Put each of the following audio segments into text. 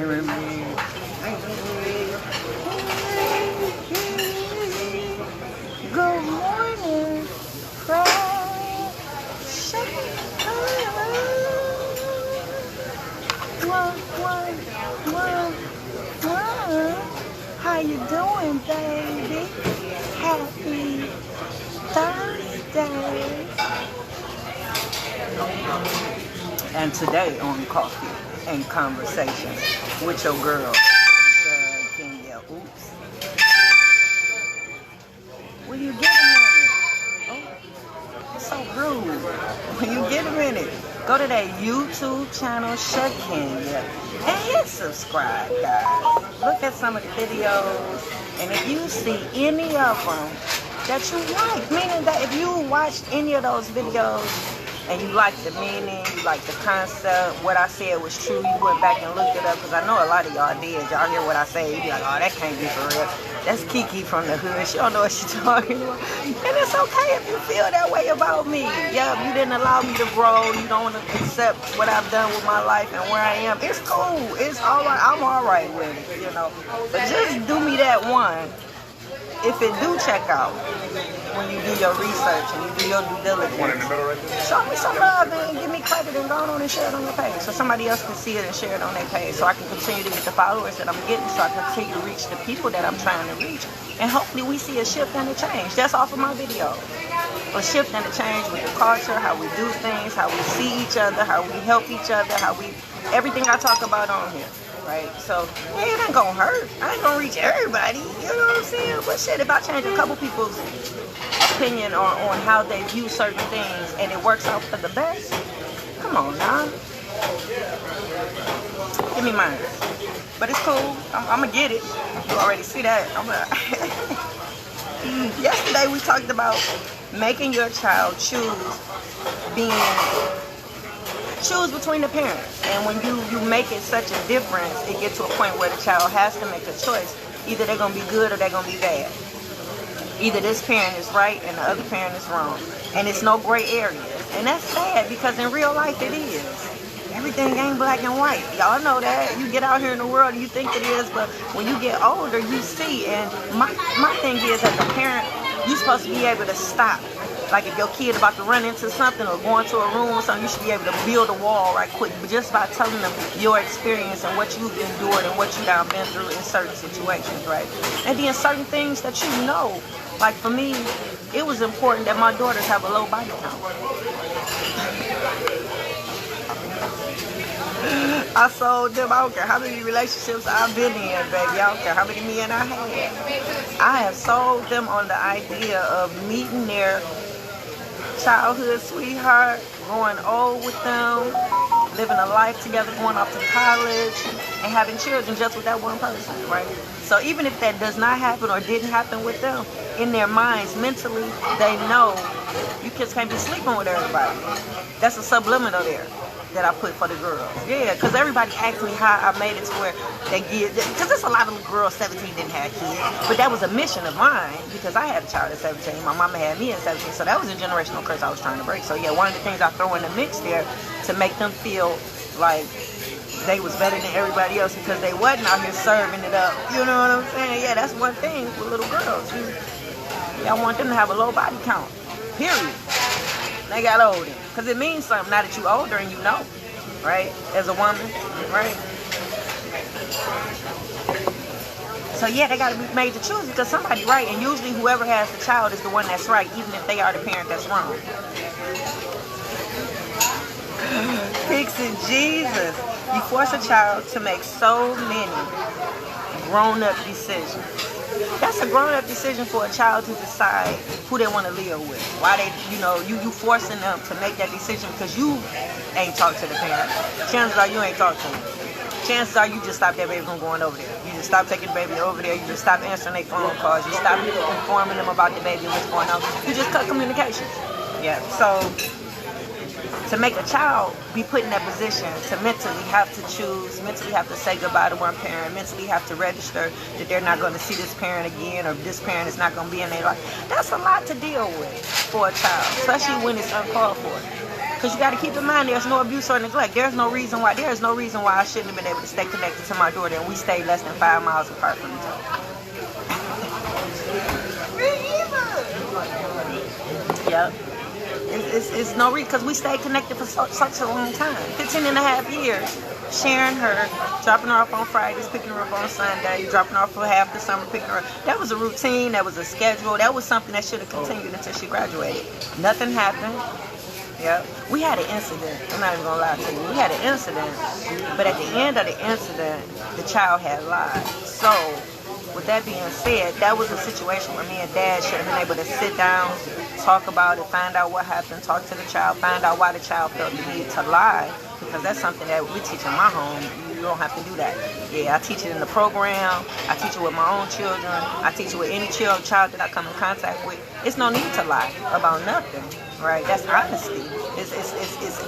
hearing me? Good morning, friend. How you doing, baby? Happy Thursday. And today on Coffee and Conversation with your girl, Shakenya. Oops. Will you get a minute? Oh, it's so rude. When you get a minute, go to that YouTube channel, Shakenya, and hit subscribe, guys. Look at some of the videos, and if you see any of them that you like, meaning that if you watched any of those videos and you like the meaning, you like the concept, what I said was true, you went back and looked it up, because I know a lot of y'all did. Y'all hear what I say, you be like, oh, that can't be for real. That's Kiki from the hood. She don't know what she's talking about. And it's okay if you feel that way about me. Yeah, you didn't allow me to grow. You don't want to accept what I've done with my life and where I am. It's cool. It's all right. I'm all right with it, you know. But just do me that one. If it do check out, when you do your research and you do your due diligence, show me some love and give me credit and go on and share it on your page so somebody else can see it and share it on their page, so I can continue to get the followers that I'm getting, so I can continue to reach the people that I'm trying to reach, and hopefully we see a shift and a change. That's off of my video. A shift and a change with the culture, how we do things, how we see each other, how we help each other, everything I talk about on here. Right, so it ain't gonna hurt. I ain't gonna reach everybody, you know what I'm saying? But shit, if I change a couple people's opinion on how they view certain things and it works out for the best, come on now. Give me mine. But it's cool. I'm gonna get it. You already see that. Yesterday we talked about making your child choose between the parents, and when you make it such a difference, it gets to a point where the child has to make a choice. Either they're gonna be good or they're gonna be bad. Either this parent is right and the other parent is wrong, and it's no gray areas. And that's sad, because in real life it is. Everything ain't black and white. Y'all know that. You get out here in the world and you think it is, but when you get older you see. And my thing is, as a parent, you're supposed to be able to stop. Like if your kid about to run into something or go into a room or something, you should be able to build a wall right quick, but just by telling them your experience and what you've endured and what you've been through in certain situations, right? And then certain things that you know. Like for me, it was important that my daughters have a low body count. I sold them. I don't care how many relationships I've been in, baby. I don't care how many men I had. I have sold them on the idea of meeting their childhood sweetheart, growing old with them, living a life together, going off to college, and having children just with that one person, right? So even if that does not happen or didn't happen with them, in their minds, mentally, they know you kids can't be sleeping with everybody. That's a subliminal there that I put for the girls. Yeah, because everybody asked me how I made it to where they get, because there's a lot of girls 17 didn't have kids, but that was a mission of mine, because I had a child at 17, my mama had me at 17, so that was a generational curse I was trying to break. So yeah, one of the things I throw in the mix there to make them feel like they was better than everybody else because they wasn't out here serving it up. You know what I'm saying? Yeah, that's one thing with little girls. I want them to have a low body count, period. They got older, because it means something now that you older and you know, right? As a woman, right? So yeah, they got to be made to choose because somebody right, and usually whoever has the child is the one that's right, even if they are the parent that's wrong. Fixing Jesus. You force a child to make so many grown-up decisions. That's a grown-up decision for a child to decide who they want to live with. Why they, you forcing them to make that decision because you ain't talked to the parent. Chances are you ain't talked to them. Chances are you just stopped that baby from going over there. You just stopped taking the baby over there. You just stopped answering their phone calls. You stopped informing them about the baby and what's going on. You just cut communication. Yeah, so to make a child be put in that position to mentally have to choose, mentally have to say goodbye to one parent, mentally have to register that they're not going to see this parent again, or this parent is not going to be in their life. That's a lot to deal with for a child, especially when it's uncalled for. Because you got to keep in mind, there's no abuse or neglect. There's no reason why I shouldn't have been able to stay connected to my daughter, and we stayed less than 5 miles apart from each other. Yep. It's no reason, because we stayed connected for such a long time. 15 and a half years. Sharing her, dropping her off on Fridays, picking her up on Sunday, dropping her off for half the summer, picking her up. That was a routine, that was a schedule, that was something that should have continued until she graduated. Nothing happened. Yep. We had an incident. I'm not even going to lie to you. We had an incident, but at the end of the incident, the child had lied. So, with that being said, that was a situation where me and Dad should have been able to sit down, talk about it, find out what happened, talk to the child, find out why the child felt the need to lie, because that's something that we teach in my home. You don't have to do that. Yeah, I teach it in the program. I teach it with my own children. I teach it with any child that I come in contact with. It's no need to lie about nothing, right? That's honesty. It's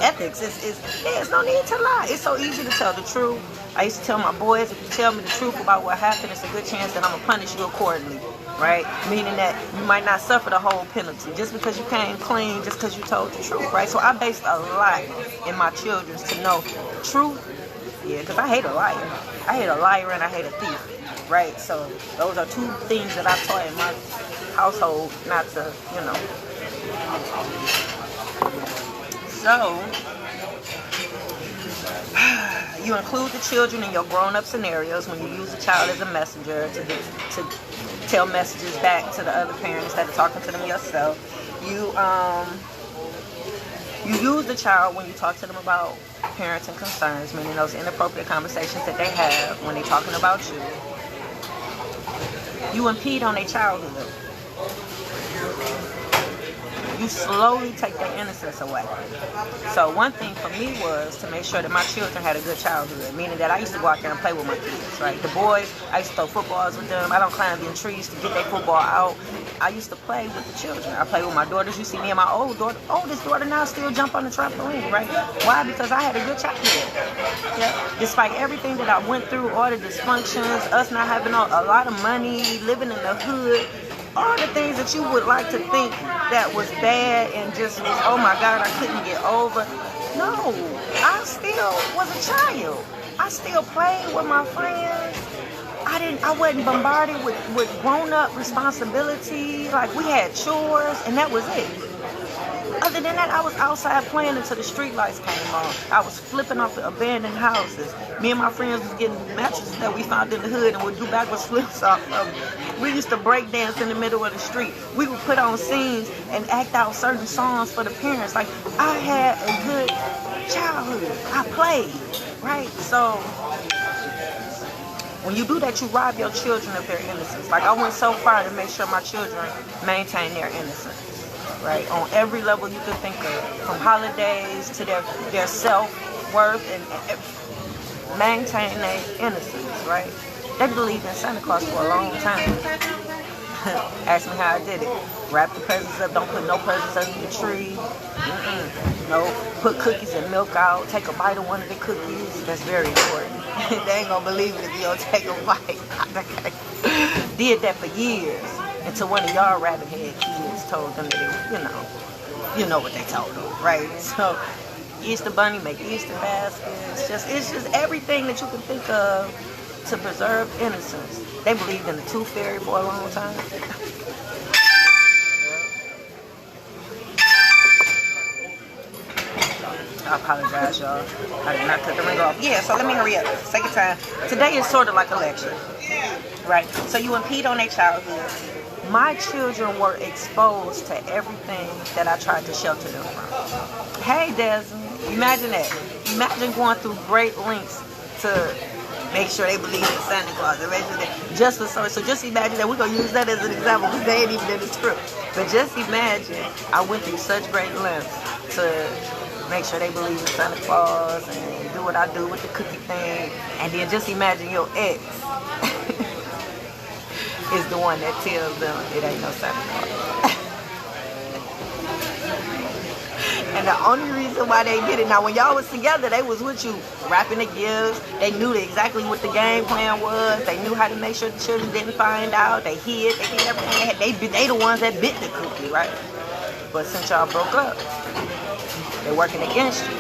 ethics. It's no need to lie. It's so easy to tell the truth. I used to tell my boys, if you tell me the truth about what happened, it's a good chance that I'm going to punish you accordingly, right? Meaning that you might not suffer the whole penalty just because you came clean, just because you told the truth, right? So I based a lot in my children to know truth, yeah, because I hate a liar. I hate a liar and I hate a thief, right? So those are two things that I taught in my household not to, So, you include the children in your grown-up scenarios when you use the child as a messenger to tell messages back to the other parent instead of talking to them yourself. You use the child when you talk to them about parenting concerns, meaning those inappropriate conversations that they have when they're talking about you. You impede on their childhood. You slowly take their innocence away. So one thing for me was to make sure that my children had a good childhood, meaning that I used to go out there and play with my kids, right? The boys, I used to throw footballs with them. I don't climb in trees to get their football out. I used to play with the children. I play with my daughters. You see me and my oldest daughter now still jump on the trampoline, right? Why? Because I had a good childhood. Yeah. Despite everything that I went through, all the dysfunctions, us not having a lot of money, living in the hood, all the things that you would like to think that was bad and just was, oh my God, I couldn't get over. No, I still was a child. I still played with my friends. I wasn't bombarded with grown-up responsibility. Like, we had chores and that was it. Other than that, I was outside playing until the street lights came on. I was flipping off the abandoned houses. Me and my friends was getting mattresses that we found in the hood and would do backwards flips off of them. We used to break dance in the middle of the street. We would put on scenes and act out certain songs for the parents. Like, I had a good childhood. I played, right? So when you do that, you rob your children of their innocence. Like, I went so far to make sure my children maintain their innocence. Right, on every level you could think of, from holidays to their self-worth, and maintain their innocence, right? They believed in Santa Claus for a long time. Ask me how I did it. Wrap the presents up, don't put no presents under the tree. No, put cookies and milk out, take a bite of one of the cookies. That's very important. They ain't gonna believe it if you don't take a bite. Did that for years. Until one of y'all rabbit-head kids told them that, you know what they told them, right? So, Easter Bunny make Easter baskets. It's just everything that you can think of to preserve innocence. They believed in the Tooth Fairy for a long time. I apologize, y'all. I did not cut the ring off. Yeah, so let me hurry up. Take your time. Today is sort of like a lecture, right? So you impede on their childhood. My children were exposed to everything that I tried to shelter them from. Hey, Desmond, imagine that. Imagine going through great lengths to make sure they believe in Santa Claus. Just for so just imagine that. We're going to use that as an example because they ain't even in the script. But just imagine I went through such great lengths to make sure they believe in Santa Claus and do what I do with the cookie thing. And then just imagine your ex is the one that tells them it ain't no Santa Claus. And the only reason why they did it, now when y'all was together, they was with you wrapping the gifts. They knew exactly what the game plan was. They knew how to make sure the children didn't find out. They hid everything. They the ones that bit the cookie, right? But since y'all broke up, They're working against you.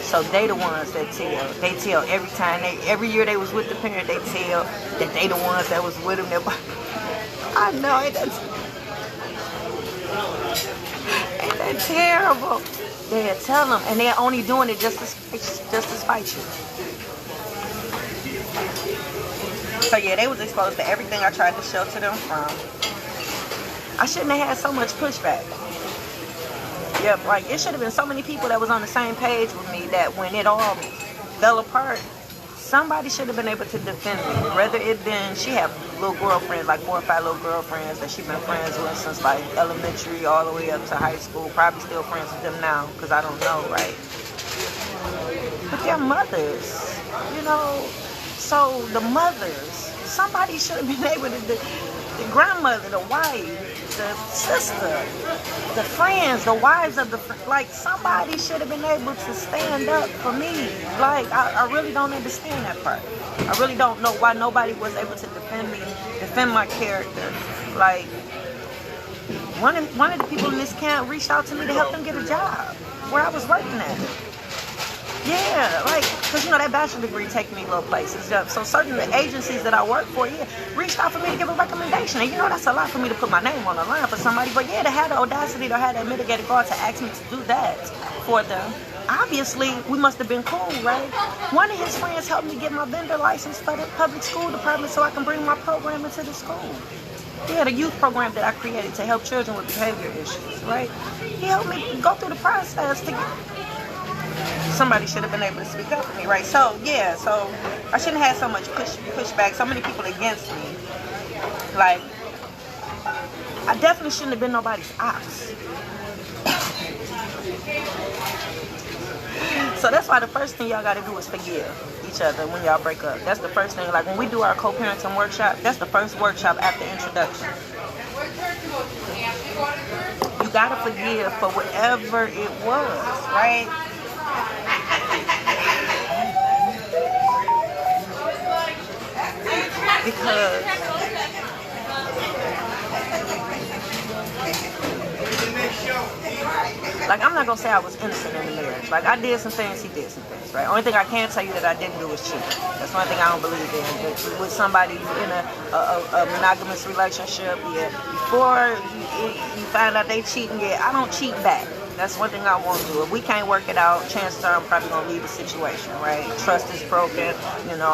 So they the ones that tell. They tell every year they was with the parent, they tell that they the ones that was with them. I know, ain't that terrible? They'll tell them, and they're only doing it just to spite you. So yeah, they was exposed to everything I tried to shelter them from. I shouldn't have had so much pushback. Yep, like it should have been so many people that was on the same page with me that when it all fell apart, somebody should have been able to defend me. Whether it been, she had little girlfriends, like 4 or 5 little girlfriends that she been friends with since like elementary all the way up to high school. Probably still friends with them now, because I don't know, right? But they're mothers, you know. So the mothers, somebody should have been able to, the grandmother, the wife, the sister, the friends, the wives of the, like somebody should have been able to stand up for me. Like I really don't understand that part. I really don't know why nobody was able to defend me, defend my character. Like one of the people in this camp reached out to me to help them get a job where I was working at. Yeah, like, because, you know, that bachelor degree take me little places. So certain agencies that I work for, yeah, reached out for me to give a recommendation. And, you know, that's a lot for me to put my name on the line for somebody. But, yeah, to have the audacity, to have that mitigated guard to ask me to do that for them. Obviously, we must have been cool, right? One of his friends helped me get my vendor license for the public school department so I can bring my program into the school. He had a youth program that I created to help children with behavior issues, right? He helped me go through the process to get... Somebody should have been able to speak up for me, right? So, yeah, so I shouldn't have had so much pushback, so many people against me. Like, I definitely shouldn't have been nobody's ox. So that's why the first thing y'all got to do is forgive each other when y'all break up. That's the first thing. Like, when we do our co-parenting workshop, that's the first workshop after introduction. You got to forgive for whatever it was, right? Because like I'm not gonna say I was innocent in the marriage. Like I did some things, he did some things, right? Only thing I can tell you that I didn't do was cheat. That's one thing I don't believe in. But with somebody in a monogamous relationship, yeah, before you find out they cheating, yeah, I don't cheat back. That's one thing I won't do. If we can't work it out, chances are I'm probably going to leave the situation, right? Trust is broken. You know,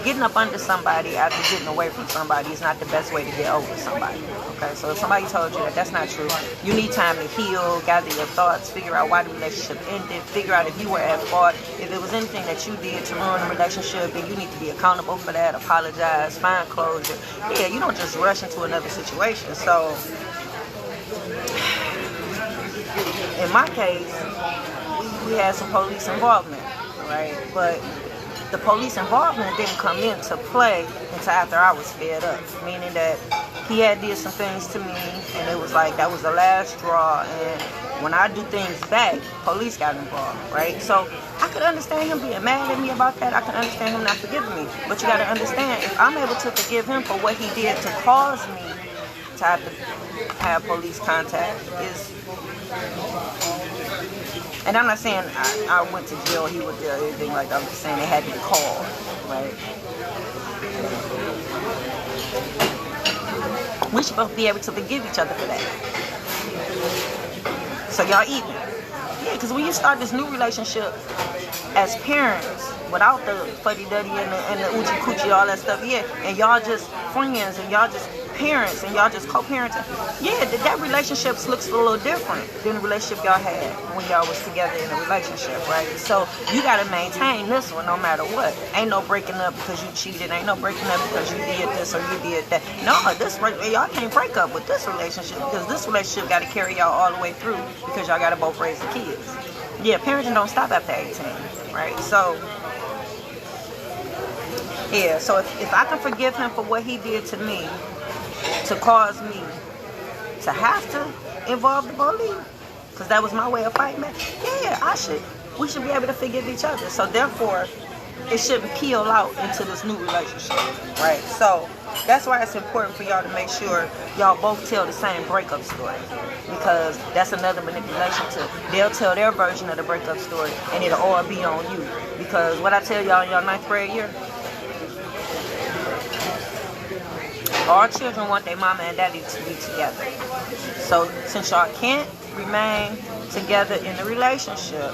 getting up under somebody after getting away from somebody is not the best way to get over somebody, okay? So if somebody told you that that's not true, you need time to heal, gather your thoughts, figure out why the relationship ended, figure out if you were at fault, if there was anything that you did to ruin the relationship, and you need to be accountable for that, apologize, find closure. Yeah, you don't just rush into another situation. So... in my case, we had some police involvement, right? But the police involvement didn't come into play until after I was fed up, meaning that he had did some things to me, and it was like that was the last straw. And when I do things back, police got involved, right? So I could understand him being mad at me about that. I could understand him not forgiving me. But you got to understand, if I'm able to forgive him for what he did to cause me to have to have police contact, is... And I'm not saying I went to jail, he was there, anything like that. I'm just saying they had to be called, right? We should both be able to forgive each other for that. So y'all even. Yeah, because when you start this new relationship as parents, without the fuddy-duddy and the oochie-coochie, all that stuff, yeah, and y'all just friends, and y'all just parents, and y'all just co-parenting, yeah, that relationship looks a little different than the relationship y'all had when y'all was together in a relationship, right? So you got to maintain this one no matter what. Ain't no breaking up because you cheated. Ain't no breaking up because you did this or you did that. No, y'all can't break up with this relationship, because this relationship got to carry y'all all the way through, because y'all got to both raise the kids. Yeah, parenting don't stop after 18, right? So yeah, so if I can forgive him for what he did to me, to cause me to have to involve the police, because that was my way of fighting back, yeah, we should be able to forgive each other. So therefore, it shouldn't peel out into this new relationship, right? So That's why it's important for y'all to make sure y'all both tell the same breakup story, because that's another manipulation too. They'll tell their version of the breakup story, and it'll all be on you. Because what I tell y'all in your 9th grade year, all children want their mama and daddy to be together. So since y'all can't remain together in a relationship,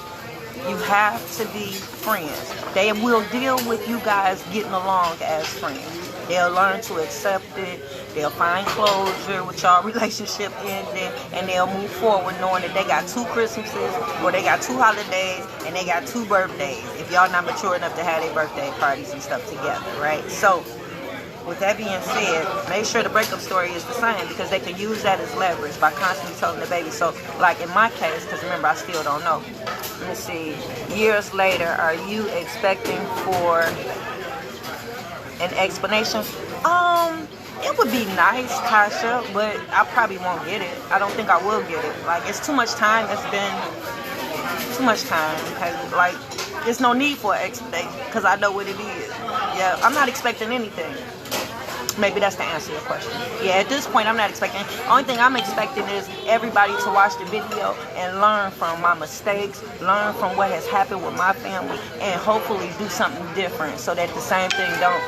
you have to be friends. They will deal with you guys getting along as friends. They'll learn to accept it. They'll find closure with y'all relationship ending, and they'll move forward knowing that they got 2 Christmases, or they got 2 holidays, and they got 2 birthdays. If y'all not mature enough to have their birthday parties and stuff together, right? So, with that being said, make sure the breakup story is the same, because they can use that as leverage by constantly telling the baby. So, like in my case, because remember, I still don't know. Let me see. Years later, are you expecting for an explanation? It would be nice, Tasha, but I probably won't get it. I don't think I will get it. Like, it's too much time. It's been too much time. Okay? Like, there's no need for an explanation, because I know what it is. Yeah, I'm not expecting anything. Maybe that's to answer your question. Yeah, at this point, I'm not expecting. Only thing I'm expecting is everybody to watch the video and learn from my mistakes, learn from what has happened with my family, and hopefully do something different so that the same thing don't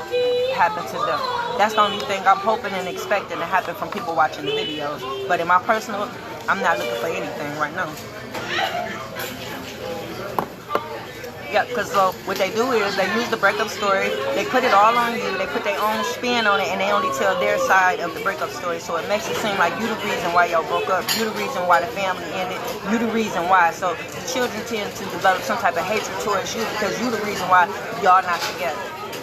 happen to them. That's the only thing I'm hoping and expecting to happen from people watching the videos. But in my personal, I'm not looking for anything right now. Yeah, because what they do is they use the breakup story, they put it all on you, they put their own spin on it, and they only tell their side of the breakup story. So it makes it seem like you the reason why y'all broke up, you the reason why the family ended, you the reason why. So the children tend to develop some type of hatred towards you because you the reason why y'all not together.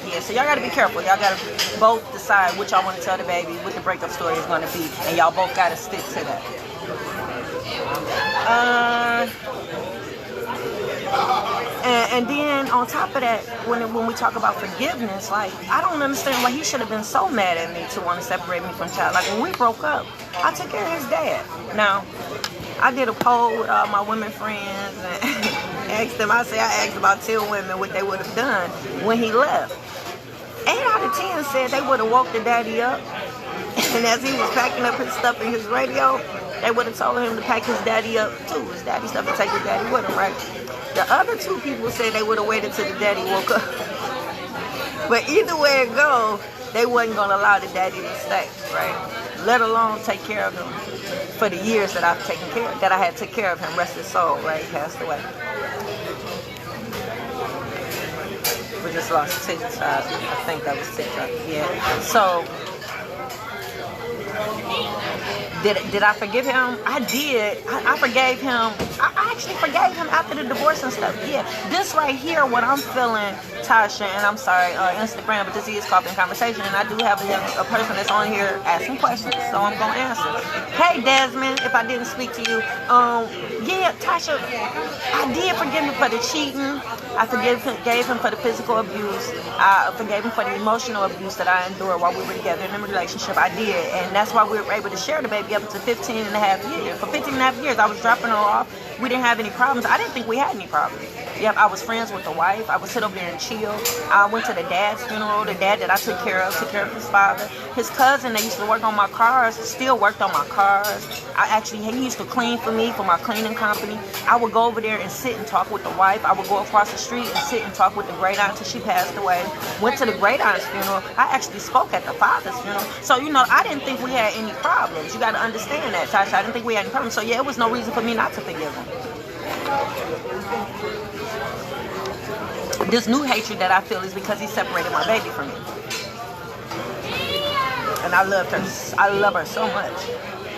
Yeah, so y'all got to be careful. Y'all got to both decide what y'all want to tell the baby, what the breakup story is going to be, and y'all both got to stick to that. And then on top of that, when we talk about forgiveness, like, I don't understand why he should have been so mad at me to want to separate me from child. Like, when we broke up, I took care of his dad. Now, I did a poll with all my women friends and asked them. I asked about 10 women what they would have done when he left. 8 out of 10 said they would have woke the daddy up, and as he was packing up his stuff in his radio, they would have told him to pack his daddy up too, his daddy stuff, and take his daddy with him, right? The other 2 people said they would have waited till the daddy woke up. But either way it goes, they wasn't going to allow the daddy to stay, right? Let alone take care of him for the years that I had to take care of him, rest his soul, right? He passed away. We just lost TikTok. I think that was TikTok. Yeah. So, did I forgive him? I did. I forgave him. I actually forgave him after the divorce and stuff. Yeah. This right here, what I'm feeling, Tasha, and I'm sorry, Instagram, but this is Coparenting Conversation, and I do have a person that's on here asking questions, so I'm going to answer. Hey, Desmond, if I didn't speak to you. Yeah, Tasha, I did forgive him for the cheating. I forgave him for the physical abuse. I forgave him for the emotional abuse that I endured while we were together in a relationship. I did, and that's why we were able to share the baby up to 15 and a half years. For 15 and a half years, I was dropping her off. We didn't have any problems. I didn't think we had any problems. Yep, I was friends with the wife. I would sit over there and chill. I went to the dad's funeral. The dad that I took care of his father. His cousin that used to work on my cars still worked on my cars. He used to clean for me for my cleaning company. I would go over there and sit and talk with the wife. I would go across the street and sit and talk with the great aunt until she passed away. Went to the great aunt's funeral. I actually spoke at the father's funeral. So, I didn't think we had any problems. You got to understand that, Tasha. I didn't think we had any problems. So, yeah, it was no reason for me not to forgive him. This new hatred that I feel is because he separated my baby from me. And I loved her. I love her so much,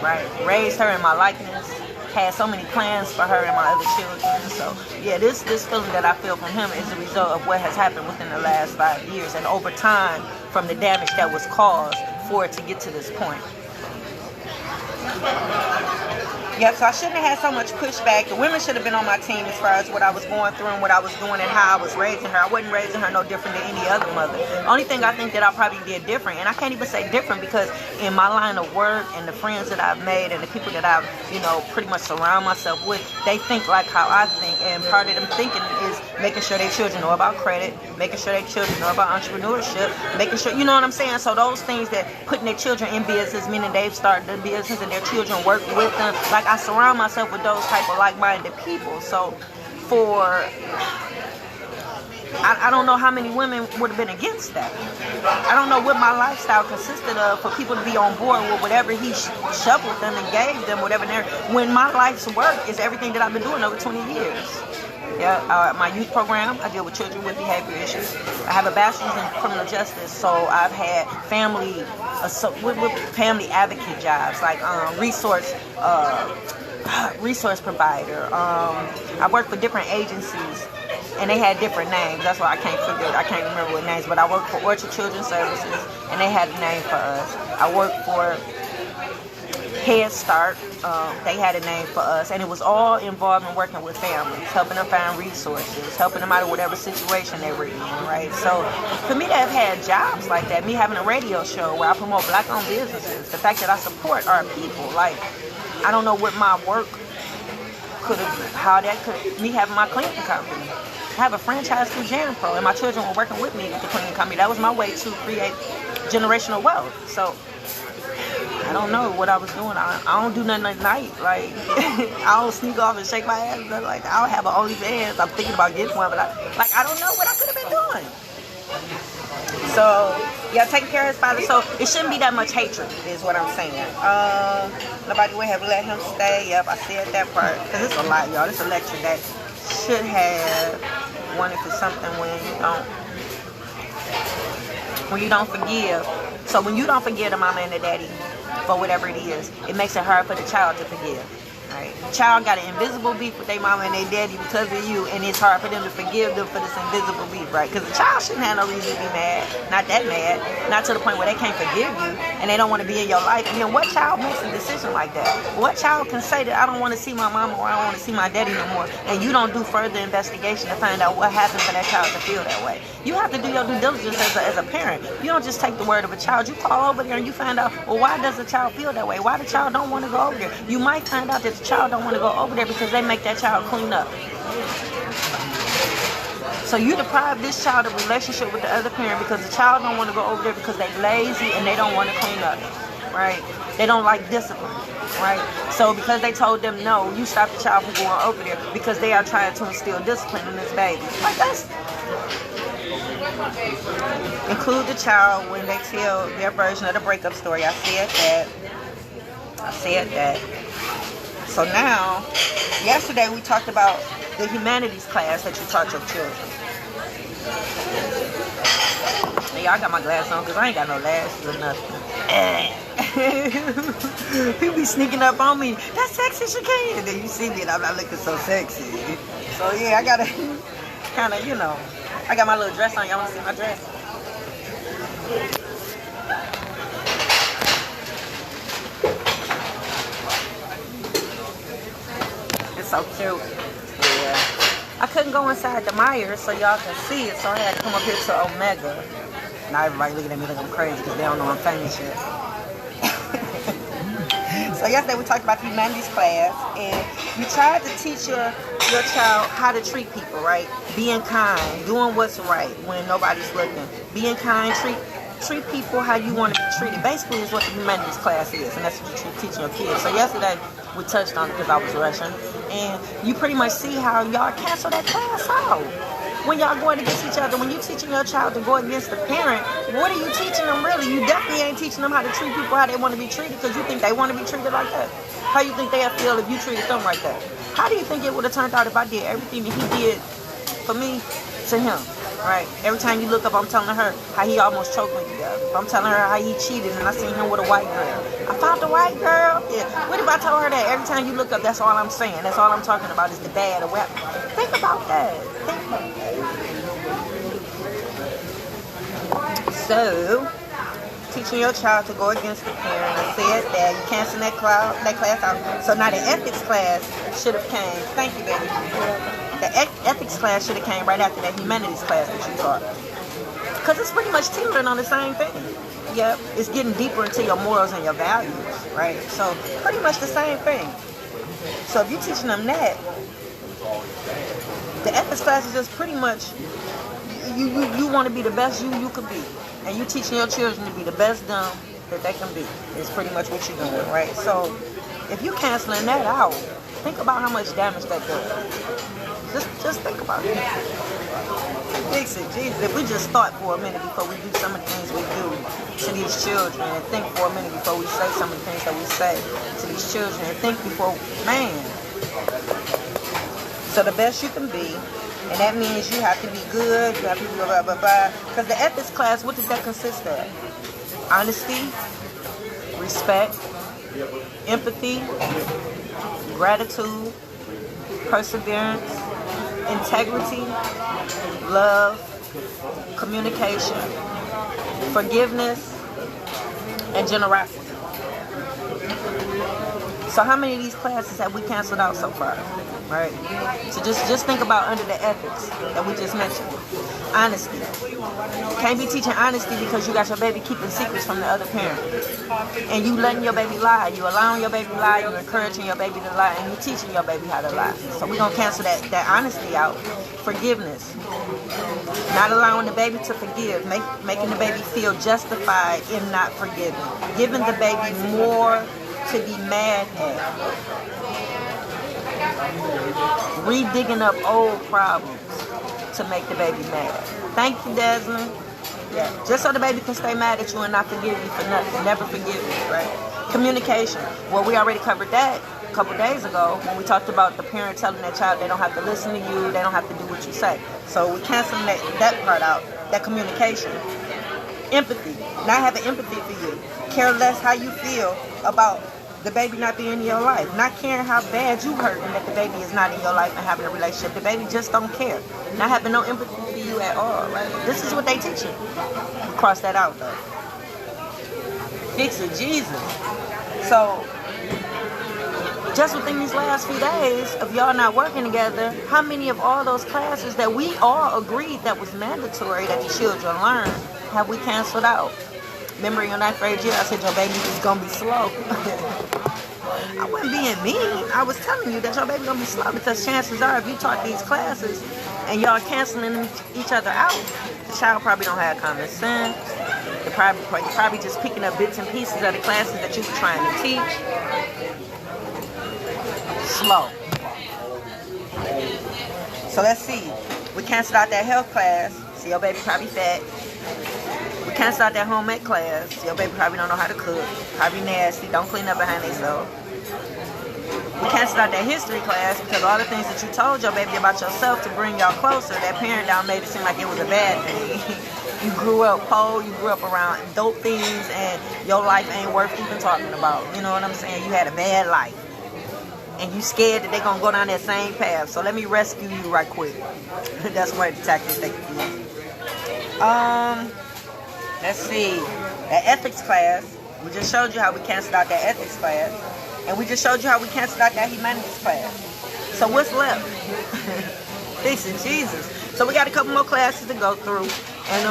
right? Raised her in my likeness. Had so many plans for her and my other children. So, yeah, this feeling that I feel from him is a result of what has happened within the last 5 years. And over time, from the damage that was caused for it to get to this point. Yep, so I shouldn't have had so much pushback. The women should have been on my team as far as what I was going through and what I was doing and how I was raising her. I wasn't raising her no different than any other mother. Only thing I think that I probably did different, and I can't even say different because in my line of work and the friends that I've made and the people that I've, pretty much surround myself with, they think like how I think, and part of them thinking is making sure their children know about credit, making sure their children know about entrepreneurship, making sure, you know what I'm saying? So those things that putting their children in business, meaning they've started the business and their children work with them, like I surround myself with those type of like-minded people. So I don't know how many women would have been against that. I don't know what my lifestyle consisted of for people to be on board with whatever he shoveled them and gave them, whatever. When my life's work is everything that I've been doing over 20 years. Yeah, my youth program, I deal with children with behavior issues. I have a bachelor's in criminal justice, so I've had family advocate jobs, like resource provider. I worked for different agencies, and they had different names. That's why I can't remember what names, but I worked for Orchard Children's Services, and they had a name for us. I worked for Head Start, they had a name for us, and it was all involved in working with families, helping them find resources, helping them out of whatever situation they were in, right? So for me to have had jobs like that, me having a radio show where I promote black-owned businesses, the fact that I support our people, like, I don't know what my work me having my cleaning company. I have a franchise through Jam Pro, and my children were working with me with the cleaning company. That was my way to create generational wealth. So I don't know what I was doing. I don't do nothing at night. Like, I don't sneak off and shake my ass. Like, I don't have an OnlyFans. I'm thinking about getting one, but I don't know what I could have been doing. So, yeah, taking care of his father. So, it shouldn't be that much hatred, is what I'm saying. Nobody would have let him stay. Yep, I said that part. Because it's a lot, y'all. It's a lecture that should have wanted for something when you don't forgive. So, when you don't forgive the mama and the daddy for whatever it is, it makes it hard for the child to forgive. Right? The child got an invisible beef with their mama and their daddy because of you, and it's hard for them to forgive them for this invisible beef, right? Because the child shouldn't have no reason to be mad, not that mad, not to the point where they can't forgive you and they don't want to be in your life. And then what child makes a decision like that? What child can say that I don't want to see my mama or I don't want to see my daddy no more, and you don't do further investigation to find out what happened for that child to feel that way? You have to do your due diligence as a parent. You don't just take the word of a child. You call over there and you find out, well, why does the child feel that way? Why the child don't want to go over there? You might find out that the child don't want to go over there because they make that child clean up. So you deprive this child of relationship with the other parent because the child don't want to go over there because they lazy and they don't want to clean up, right? They don't like discipline, right? So because they told them no, you stop the child from going over there because they are trying to instill discipline in this baby. Like, that's... Include the child when they tell their version of the breakup story. I said that. So now, yesterday we talked about the humanities class that you taught your children. And y'all got my glasses on because I ain't got no lashes or nothing. People be sneaking up on me. That's sexy, Shakenya. And then you see me and I'm not looking so sexy. So yeah, I gotta kind of, I got my little dress on. Y'all want to see my dress? It's so cute. Yeah. I couldn't go inside the Myers so y'all can see it, so I had to come up here to Omega. Now everybody looking at me like I'm crazy because they don't know I'm famous yet. So yesterday we talked about the humanities class, and you tried to teach your child how to treat people, right? Being kind, doing what's right when nobody's looking. Being kind, treat people how you want to be treated. Basically is what the humanities class is, and that's what you're teaching your kids. So yesterday we touched on it because I was rushing, and you pretty much see how y'all cancel that class out. When y'all going against each other, when you teaching your child to go against the parent, what are you teaching them really? You definitely ain't teaching them how to treat people how they want to be treated because you think they want to be treated like that. How you think they'll feel if you treated them like that? How do you think it would have turned out if I did everything that he did for me to him? Right? Every time you look up, I'm telling her how he almost choked me to death. I'm telling her how he cheated and I seen him with a white girl. I found the white girl. Yeah. What if I told her that? Every time you look up, that's all I'm saying. That's all I'm talking about is the bad or what. Think about that. Think about that. So, teaching your child to go against the parent and said that you canceling that class out. So now the ethics class should have came. Thank you, baby. The ethics class should have came right after that humanities class that you taught. Because it's pretty much teetering on the same thing. Yep, it's getting deeper into your morals and your values, right? So pretty much the same thing. So if you're teaching them that, the ethics class is just pretty much you want to be the best you could be, and you teaching your children to be the best them that they can be. Is pretty much what you're doing, right? So if you canceling that out, think about how much damage that does. Just think about it. Fix it, Jesus. If we just thought for a minute before we do some of the things we do to these children, and think for a minute before we say some of the things that we say to these children, and think before, man. So the best you can be, and that means you have to be good, you have to be blah, blah, blah, blah. Because the ethics class, what does that consist of? Honesty, respect, empathy, gratitude, perseverance, integrity, love, communication, forgiveness, and generosity. So how many of these classes have we canceled out so far? Right? So just think about under the ethics that we just mentioned. Honesty. You can't be teaching honesty because you got your baby keeping secrets from the other parent. And you letting your baby lie. You allowing your baby to lie. You encouraging your baby to lie. And you teaching your baby how to lie. So we're going to cancel that honesty out. Forgiveness. Not allowing the baby to forgive. Making the baby feel justified in not forgiving. Giving the baby more to be mad at. Redigging up old problems to make the baby mad. Thank you, Desmond. Yeah, just so the baby can stay mad at you and not forgive you for nothing. Never forgive you, right? Communication. Well, we already covered that a couple days ago when we talked about the parent telling their child they don't have to listen to you, they don't have to do what you say. So we're canceling that part out, that communication. Empathy. Not having empathy for you. Care less how you feel about the baby not being in your life. Not caring how bad you hurting that the baby is not in your life and having a relationship. The baby just don't care. Not having no empathy for you at all, right? This is what they teach you. Cross that out, though. Fix it, Jesus. So, just within these last few days of y'all not working together, how many of all those classes that we all agreed that was mandatory that the children learn have we canceled out? Remember in your 9th grade year, I said your baby is going to be slow. I wasn't being mean. I was telling you that your baby going to be slow because chances are if you taught these classes and y'all canceling each other out, the child probably don't have common sense. You're probably just picking up bits and pieces of the classes that you were trying to teach. Slow. So let's see. We canceled out that health class. See, your baby probably fat. Canceled out that home ec class. Your baby probably don't know how to cook. Probably nasty. Don't clean up behind themselves. We canceled out that history class because all the things that you told your baby about yourself to bring y'all closer, that parent down made it seem like it was a bad thing. You grew up poor. You grew up around dope things, and your life ain't worth even talking about. You know what I'm saying? You had a bad life, and you scared that they're gonna go down that same path. So let me rescue you right quick. That's one of the tactics they can use. Let's see, that ethics class, we just showed you how we canceled out that ethics class, and we just showed you how we canceled out that humanities class. So what's left? Fix it, Jesus. So we got a couple more classes to go through, and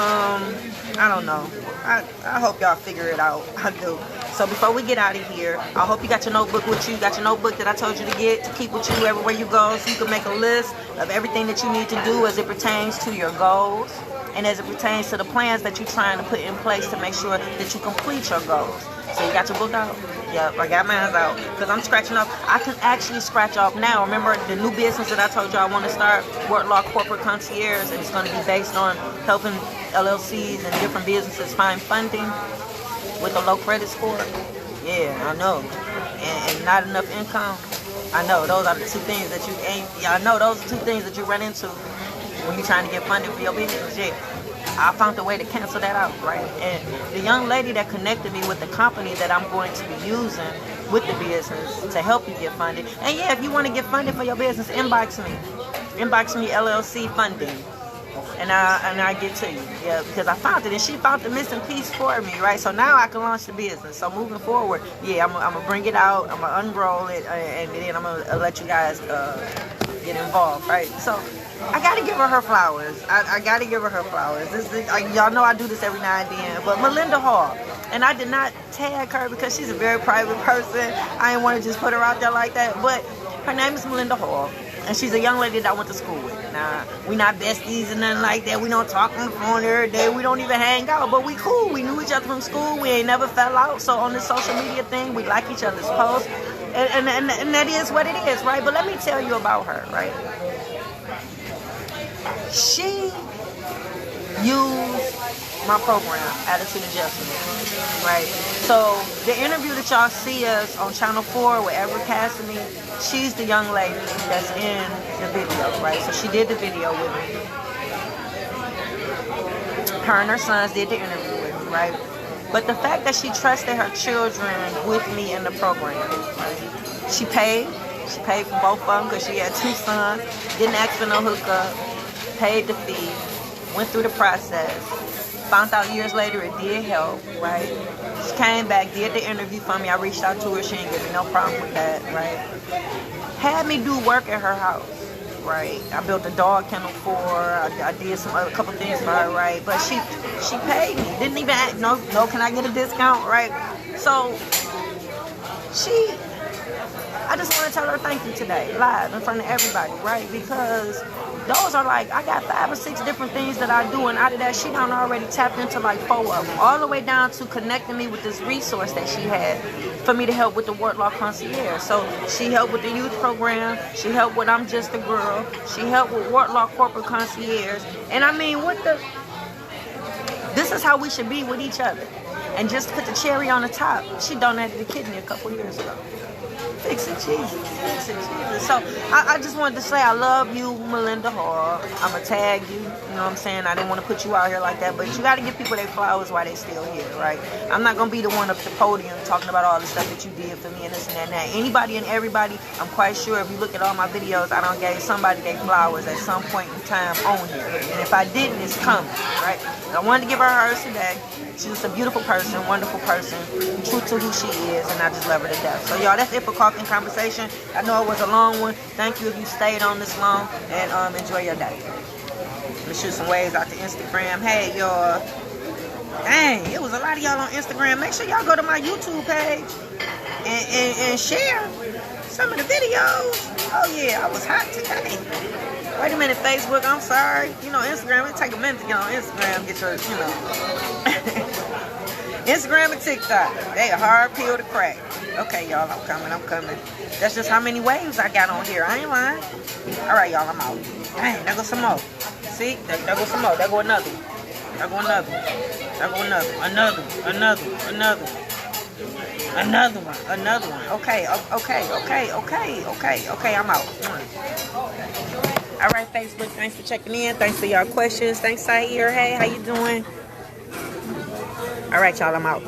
I don't know. I hope y'all figure it out. I do. So before we get out of here, I hope you got your notebook with you. Got your notebook that I told you to get to keep with you everywhere you go, so you can make a list of everything that you need to do as it pertains to your goals. And as it pertains to the plans that you're trying to put in place to make sure that you complete your goals. So you got your book out? Yep, I got mine out. Because I'm scratching off. I can actually scratch off now. Remember the new business that I told you I want to start? Word Law Corporate Concierge. And it's going to be based on helping LLCs and different businesses find funding with a low credit score. Yeah, I know. And not enough income. I know. Those are the two things that you ain't. Yeah, I know. Those are two things that you run into when you're trying to get funding for your business. Yeah, I found a way to cancel that out, right? And the young lady that connected me with the company that I'm going to be using with the business to help you get funded. And yeah, if you want to get funded for your business, inbox me LLC funding. and I get to you, yeah, because I found it, and she found the missing piece for me, right? So now I can launch the business. So moving forward, yeah, I'm gonna bring it out, I'm gonna unroll it, and then I'm gonna let you guys get involved, right? So I gotta give her flowers. I gotta give her flowers. Y'all know I do this every now and then, but Melinda Hall, and I did not tag her because she's a very private person. I didn't want to just put her out there like that, but her name is Melinda Hall. And she's a young lady that I went to school with. Now, we not besties and nothing like that. We don't talk on the phone every day. We don't even hang out. But we cool. We knew each other from school. We ain't never fell out. So on this social media thing, we like each other's posts. And that is what it is, right? But let me tell you about her, right? She used my program, Attitude Adjustment, right? So the interview that y'all see us on Channel 4 with Edward Cassidy, she's the young lady that's in the video, right? So she did the video with me. Her and her sons did the interview with me, right? But the fact that she trusted her children with me in the program, right? She paid for both of them because she had 2 sons, didn't ask for no hookup, paid the fee, went through the process. Found out years later it did help, right? She came back, did the interview for me. I reached out to her. She didn't give me no problem with that, right? Had me do work at her house, right? I built a dog kennel for her. I did a couple things for her, right? But she paid me. Didn't even ask, no, can I get a discount, right? So I just want to tell her thank you today, live in front of everybody, right? Because those are like, I got 5 or 6 different things that I do, and out of that, she done already tapped into like 4 of them, all the way down to connecting me with this resource that she had for me to help with the Word Law Concierge. So she helped with the youth program, she helped with I'm Just a Girl, she helped with Word Law Corporate Concierge, and I mean, this is how we should be with each other. And just to put the cherry on the top, she donated a kidney a couple years ago. Fix it, Jesus. Fix it, Jesus. So I just wanted to say I love you, Melinda Hall. I'm going to tag you. You know what I'm saying? I didn't want to put you out here like that, but you got to give people their flowers while they still here, right? I'm not going to be the one up at the podium talking about all the stuff that you did for me and this and that and that. Anybody and everybody, I'm quite sure if you look at all my videos, I done gave somebody their flowers at some point in time on here. And if I didn't, it's coming, right? And I wanted to give her hers today. She's just a beautiful person, wonderful person, true to who she is, and I just love her to death. So, y'all, that's it for Coffee and Conversation. I know it was a long one. Thank you if you stayed on this long, and enjoy your day. Let me shoot some waves out to Instagram. Hey, y'all. Dang, it was a lot of y'all on Instagram. Make sure y'all go to my YouTube page and share some of the videos. Oh, yeah, I was hot today. Wait a minute, Facebook, I'm sorry. You know, Instagram, it take a minute to get on Instagram, get your, you know. Instagram and TikTok, they a hard pill to crack. Okay, y'all, I'm coming. That's just how many waves I got on here. I ain't lying. All right, y'all, I'm out. Dang, there goes some more. See, there goes some more. There go another one. There go another one. There go another one. Another one. Okay, I'm out. All right, Facebook, thanks for checking in. Thanks for y'all questions. Thanks, Sair. Hey, how you doing? All right, y'all, I'm out.